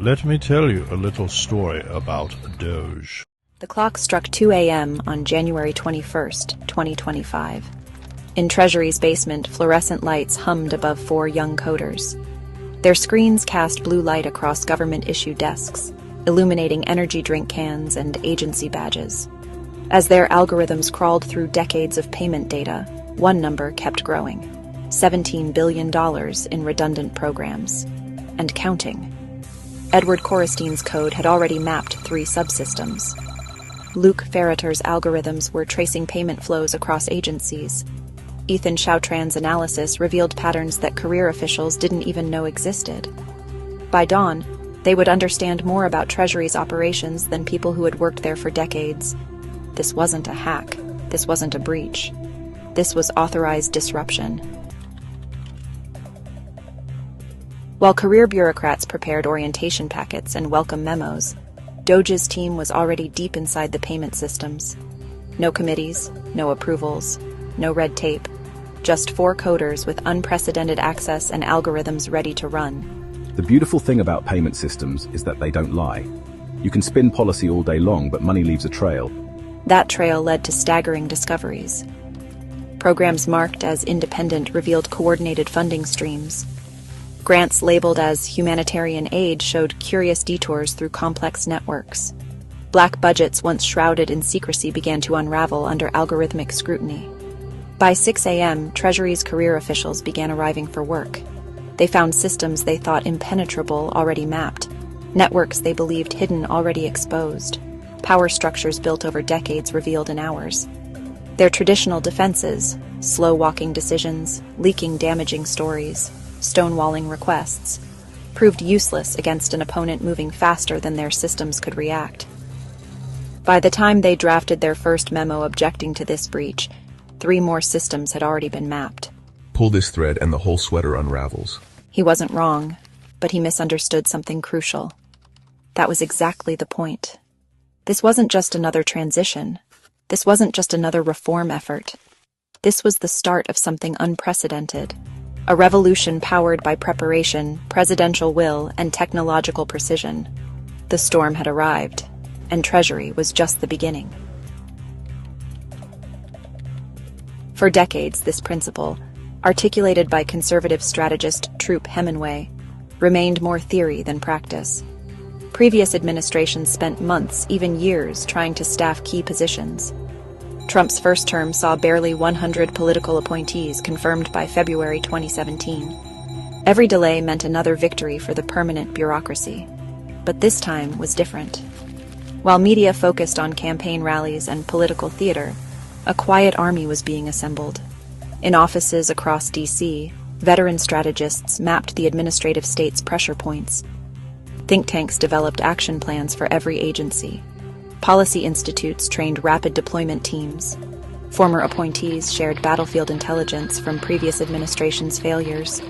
Let me tell you a little story about DOGE. The clock struck 2 a.m. on January 21st, 2025. In Treasury's basement, fluorescent lights hummed above four young coders. Their screens cast blue light across government-issued desks, illuminating energy drink cans and agency badges. As their algorithms crawled through decades of payment data, one number kept growing: $17 billion in redundant programs. And counting. Edward Corristein's code had already mapped 3 subsystems. Luke Ferreter's algorithms were tracing payment flows across agencies. Ethan Chautran's analysis revealed patterns that career officials didn't even know existed. By dawn, they would understand more about Treasury's operations than people who had worked there for decades. This wasn't a hack. This wasn't a breach. This was authorized disruption. While career bureaucrats prepared orientation packets and welcome memos, DOGE's team was already deep inside the payment systems. No committees, no approvals, no red tape. Just 4 coders with unprecedented access and algorithms ready to run. The beautiful thing about payment systems is that they don't lie. You can spin policy all day long, but money leaves a trail. That trail led to staggering discoveries. Programs marked as independent revealed coordinated funding streams. Grants labeled as humanitarian aid showed curious detours through complex networks. Black budgets once shrouded in secrecy began to unravel under algorithmic scrutiny. By 6 a.m., Treasury's career officials began arriving for work. They found systems they thought impenetrable already mapped, networks they believed hidden already exposed, power structures built over decades revealed in hours. Their traditional defenses, slow-walking decisions, leaking damaging stories, stonewalling requests, proved useless against an opponent moving faster than their systems could react. By the time they drafted their first memo objecting to this breach, 3 more systems had already been mapped. Pull this thread and the whole sweater unravels. He wasn't wrong, but he misunderstood something crucial. That was exactly the point. This wasn't just another transition. This wasn't just another reform effort. This was the start of something unprecedented. A revolution powered by preparation, presidential will, and technological precision. The storm had arrived, and Treasury was just the beginning. For decades, this principle, articulated by conservative strategist Troop Hemingway, remained more theory than practice. Previous administrations spent months, even years, trying to staff key positions. Trump's first term saw barely 100 political appointees confirmed by February 2017. Every delay meant another victory for the permanent bureaucracy. But this time was different. While media focused on campaign rallies and political theater, a quiet army was being assembled. In offices across D.C., veteran strategists mapped the administrative state's pressure points. Think tanks developed action plans for every agency. Policy institutes trained rapid deployment teams. Former appointees shared battlefield intelligence from previous administrations' failures.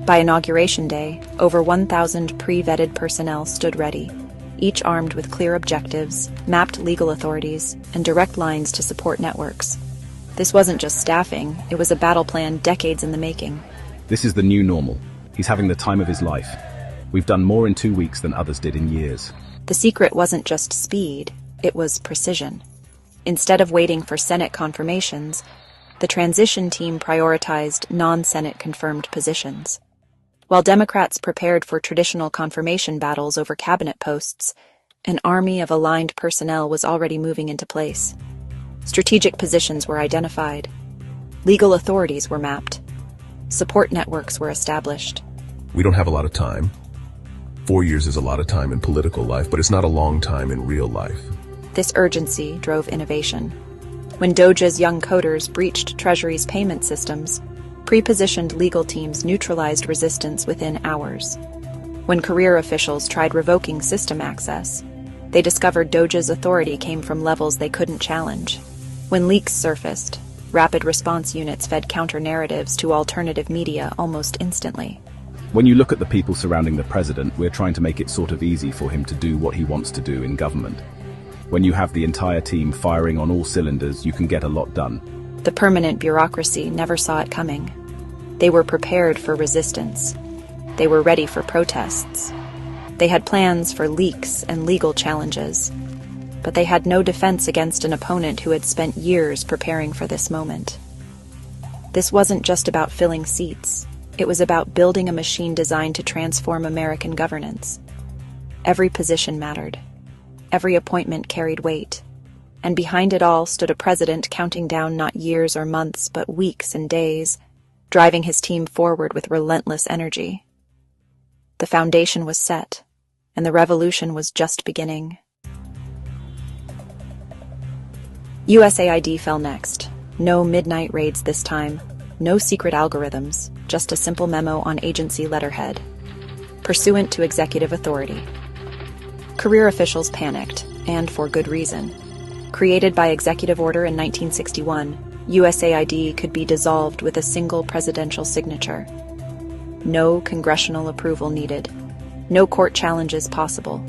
By Inauguration Day, over 1,000 pre-vetted personnel stood ready, each armed with clear objectives, mapped legal authorities, and direct lines to support networks. This wasn't just staffing, it was a battle plan decades in the making. This is the new normal. He's having the time of his life. We've done more in 2 weeks than others did in years. The secret wasn't just speed, it was precision. Instead of waiting for Senate confirmations, the transition team prioritized non-Senate confirmed positions. While Democrats prepared for traditional confirmation battles over cabinet posts, an army of aligned personnel was already moving into place. Strategic positions were identified. Legal authorities were mapped. Support networks were established. We don't have a lot of time. 4 years is a lot of time in political life, but it's not a long time in real life. This urgency drove innovation. When DOGE's young coders breached Treasury's payment systems, pre-positioned legal teams neutralized resistance within hours. When career officials tried revoking system access, they discovered DOGE's authority came from levels they couldn't challenge. When leaks surfaced, rapid response units fed counter-narratives to alternative media almost instantly. When you look at the people surrounding the president, we're trying to make it sort of easy for him to do what he wants to do in government. When you have the entire team firing on all cylinders, you can get a lot done. The permanent bureaucracy never saw it coming. They were prepared for resistance. They were ready for protests. They had plans for leaks and legal challenges, but they had no defense against an opponent who had spent years preparing for this moment. This wasn't just about filling seats. It was about building a machine designed to transform American governance. Every position mattered. Every appointment carried weight. And behind it all stood a president counting down not years or months, but weeks and days, driving his team forward with relentless energy. The foundation was set, and the revolution was just beginning. USAID fell next. No midnight raids this time. No secret algorithms, just a simple memo on agency letterhead. Pursuant to executive authority. Career officials panicked, and for good reason. Created by executive order in 1961, USAID could be dissolved with a single presidential signature. No congressional approval needed. No court challenges possible.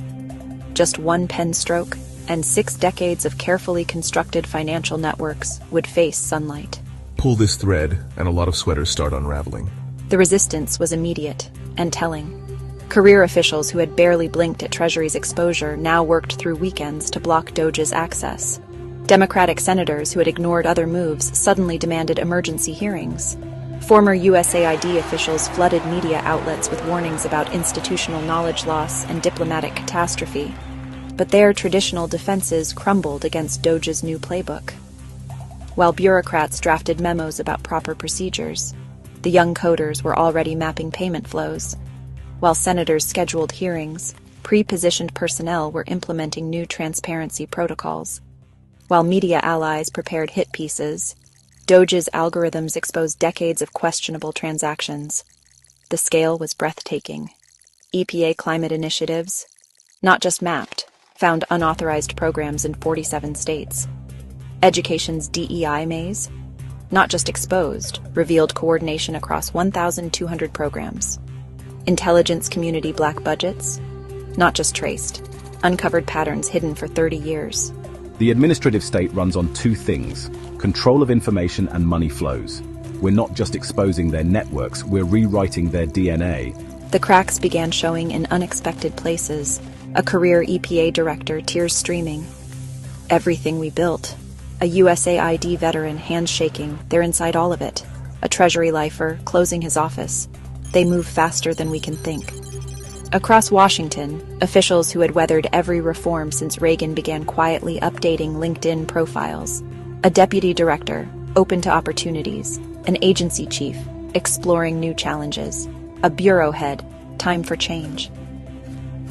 Just one pen stroke, and 6 decades of carefully constructed financial networks would face sunlight. Pull this thread, and a lot of sweaters start unraveling. The resistance was immediate and telling. Career officials who had barely blinked at Treasury's exposure now worked through weekends to block DOGE's access. Democratic senators who had ignored other moves suddenly demanded emergency hearings. Former USAID officials flooded media outlets with warnings about institutional knowledge loss and diplomatic catastrophe. But their traditional defenses crumbled against DOGE's new playbook. While bureaucrats drafted memos about proper procedures, the young coders were already mapping payment flows. While senators scheduled hearings, pre-positioned personnel were implementing new transparency protocols. While media allies prepared hit pieces, DOGE's algorithms exposed decades of questionable transactions. The scale was breathtaking. EPA climate initiatives, not just mapped, found unauthorized programs in 47 states. Education's DEI maze, not just exposed, revealed coordination across 1,200 programs. Intelligence community black budgets, not just traced, uncovered patterns hidden for 30 years. The administrative state runs on 2 things: control of information and money flows. We're not just exposing their networks, we're rewriting their DNA. The cracks began showing in unexpected places. A career EPA director, tears streaming. Everything we built. A USAID veteran, hands shaking, they're inside all of it. A Treasury lifer, closing his office. They move faster than we can think. Across Washington, officials who had weathered every reform since Reagan began quietly updating LinkedIn profiles. A deputy director, open to opportunities. An agency chief, exploring new challenges. A bureau head, time for change.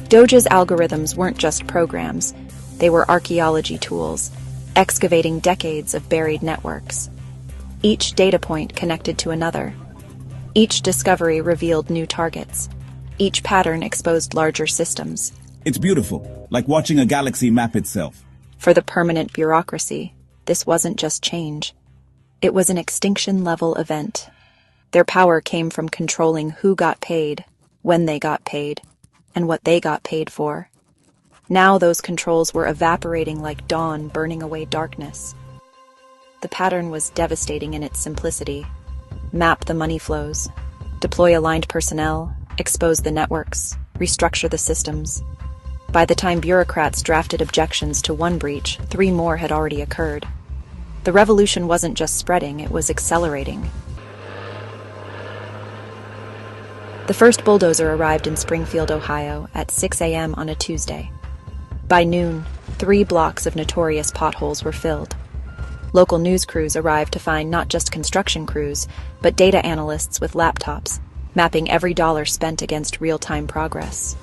DOGE's algorithms weren't just programs, they were archaeology tools, excavating decades of buried networks. Each data point connected to another. Each discovery revealed new targets. Each pattern exposed larger systems. It's beautiful, like watching a galaxy map itself. For the permanent bureaucracy, this wasn't just change. It was an extinction-level event. Their power came from controlling who got paid, when they got paid, and what they got paid for. Now those controls were evaporating like dawn burning away darkness. The pattern was devastating in its simplicity. Map the money flows, deploy aligned personnel, expose the networks, restructure the systems. By the time bureaucrats drafted objections to one breach, 3 more had already occurred. The revolution wasn't just spreading, it was accelerating. The first bulldozer arrived in Springfield, Ohio, at 6 a.m. on a Tuesday. By noon, 3 blocks of notorious potholes were filled. Local news crews arrived to find not just construction crews, but data analysts with laptops, mapping every dollar spent against real-time progress.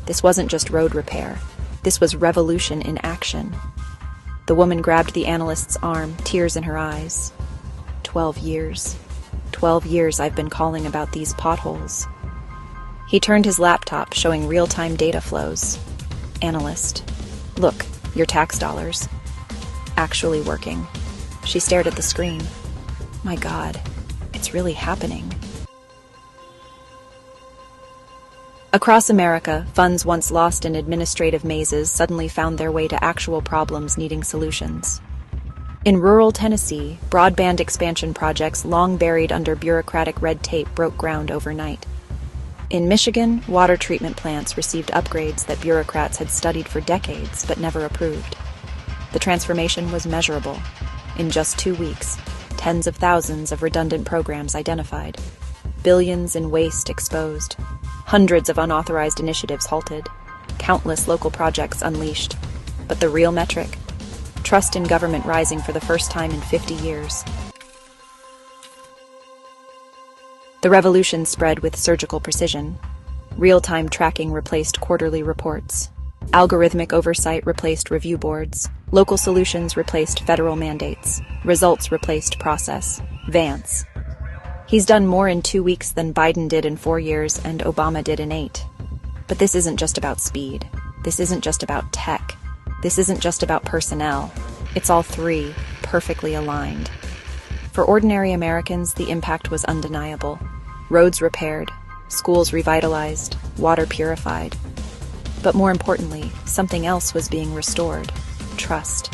This wasn't just road repair. This was revolution in action. The woman grabbed the analyst's arm, tears in her eyes. 12 years. 12 years I've been calling about these potholes. He turned his laptop, showing real-time data flows. Analyst. Look, your tax dollars. Actually working. She stared at the screen. My God, it's really happening. Across America, funds once lost in administrative mazes suddenly found their way to actual problems needing solutions. In rural Tennessee, broadband expansion projects long buried under bureaucratic red tape broke ground overnight. In Michigan, water treatment plants received upgrades that bureaucrats had studied for decades but never approved. The transformation was measurable. In just 2 weeks, tens of thousands of redundant programs identified, billions in waste exposed, hundreds of unauthorized initiatives halted, countless local projects unleashed. But the real metric? Trust in government rising for the first time in 50 years. The revolution spread with surgical precision. Real-time tracking replaced quarterly reports. Algorithmic oversight replaced review boards. Local solutions replaced federal mandates. Results replaced process. Vance. He's done more in 2 weeks than Biden did in 4 years and Obama did in 8. But this isn't just about speed. This isn't just about tech. This isn't just about personnel. It's all three, perfectly aligned. For ordinary Americans, the impact was undeniable. Roads repaired, schools revitalized, water purified. But more importantly, something else was being restored: trust.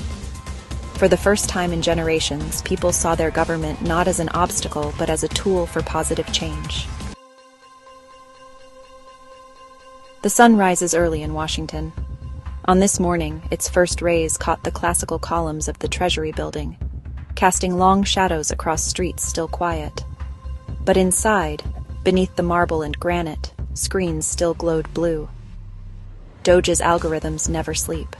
For the first time in generations, people saw their government not as an obstacle, but as a tool for positive change. The sun rises early in Washington. On this morning, its first rays caught the classical columns of the Treasury building, casting long shadows across streets still quiet. But inside, beneath the marble and granite, screens still glowed blue. DOGE's algorithms never sleep.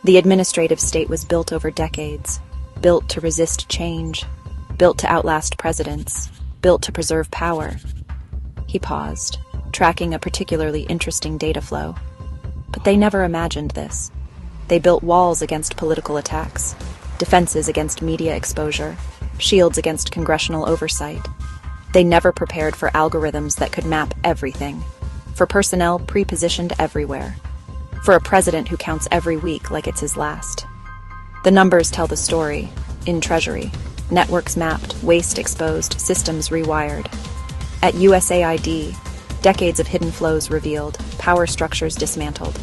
The administrative state was built over decades, built to resist change, built to outlast presidents, built to preserve power. He paused, tracking a particularly interesting data flow. But they never imagined this. They built walls against political attacks, defenses against media exposure, shields against congressional oversight. They never prepared for algorithms that could map everything, for personnel pre-positioned everywhere, for a president who counts every week like it's his last. The numbers tell the story. In Treasury, networks mapped, waste exposed, systems rewired. At USAID, decades of hidden flows revealed, power structures dismantled.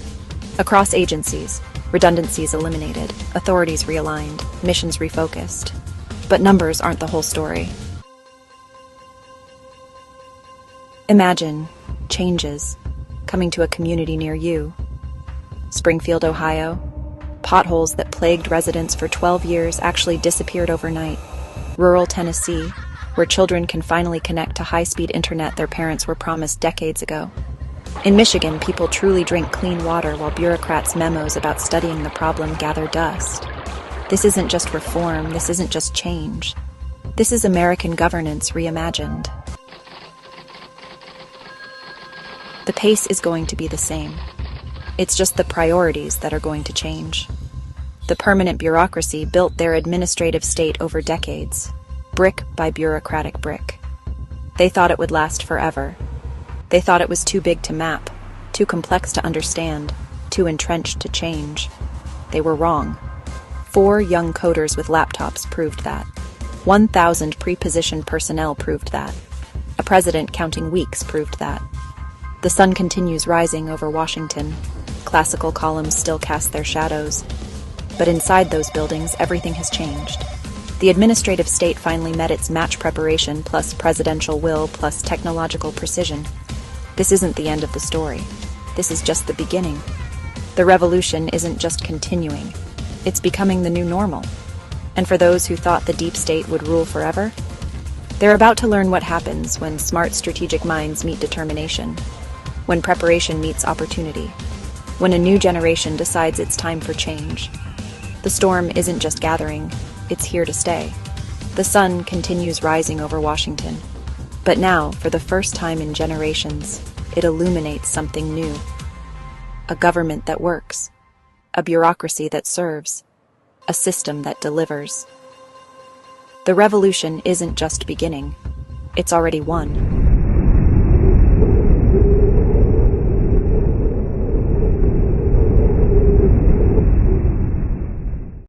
Across agencies, redundancies eliminated, authorities realigned, missions refocused. But numbers aren't the whole story. Imagine changes coming to a community near you. Springfield, Ohio. Potholes that plagued residents for 12 years actually disappeared overnight. Rural Tennessee, where children can finally connect to high-speed internet their parents were promised decades ago. In Michigan, people truly drink clean water while bureaucrats' memos about studying the problem gather dust. This isn't just reform, this isn't just change. This is American governance reimagined. The pace is going to be the same. It's just the priorities that are going to change. The permanent bureaucracy built their administrative state over decades, brick by bureaucratic brick. They thought it would last forever. They thought it was too big to map, too complex to understand, too entrenched to change. They were wrong. 4 young coders with laptops proved that. 1,000 pre-positioned personnel proved that. A president counting weeks proved that. The sun continues rising over Washington. Classical columns still cast their shadows. But inside those buildings, everything has changed. The administrative state finally met its match preparation plus presidential will plus technological precision. This isn't the end of the story. This is just the beginning. The revolution isn't just continuing. It's becoming the new normal. And for those who thought the deep state would rule forever, they're about to learn what happens when smart strategic minds meet determination, when preparation meets opportunity, when a new generation decides it's time for change. The storm isn't just gathering, it's here to stay. The sun continues rising over Washington. But now, for the first time in generations, it illuminates something new. A government that works. A bureaucracy that serves. A system that delivers. The revolution isn't just beginning. It's already won.